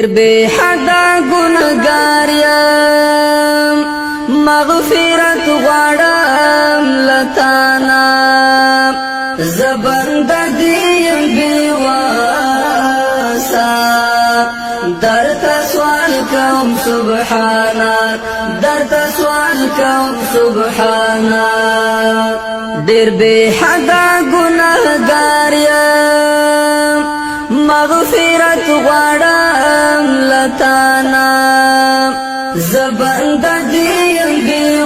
بے حدا گنہگار یم مغفرت غواړم لتانا زبند دیم بیواسا درتا سوال کوم سبحانا درتا سوال کوم سبحانا ډیر بے حدا گنہگار یم مغفرت غواړم لتانا زبند دیم بیواسا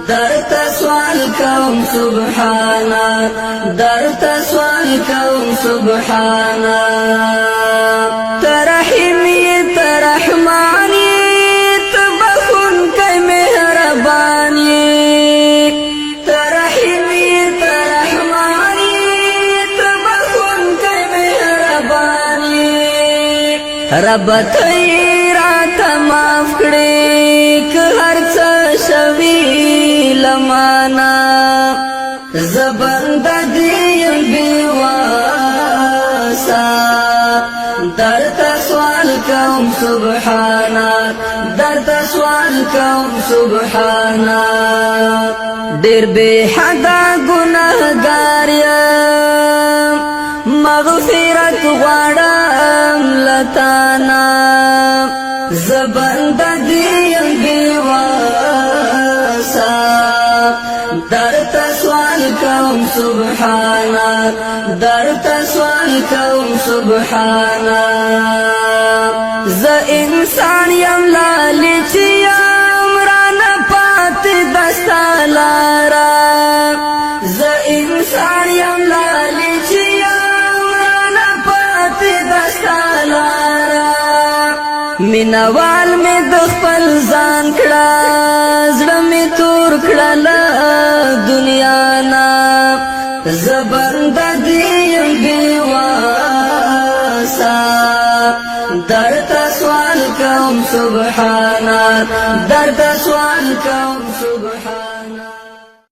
درتا سوال کوم سبحانا درتا سوال کوم سبحانا ترحمی ترحمانی تبخن کئی مہربانی ترحمی ترحمانی تبخن کئی مہربانی رب تیرات معاف کړي که هر څه شوي لمانا زبند دیم بیواسا درتا سوال کوم سبحانا درتا سوال کوم سبحانا ډیر بے حدا گنہگار یم مغفرت غواړم لتانا زبند دیم بیواسا درتا سوال کوم سبحانا درتا سوال کوم سبحانا ز انسان یم لالچ یم رانا پات دستا لارا ز انسان یم لالچ یم رانا پات دستا لارا مینوال می د خپل ځان کړه زړه می تور کړه دنیا نا زبند دیم بیواسا درتا سوال کوم سبحانا درتا سوال کوم سبحانا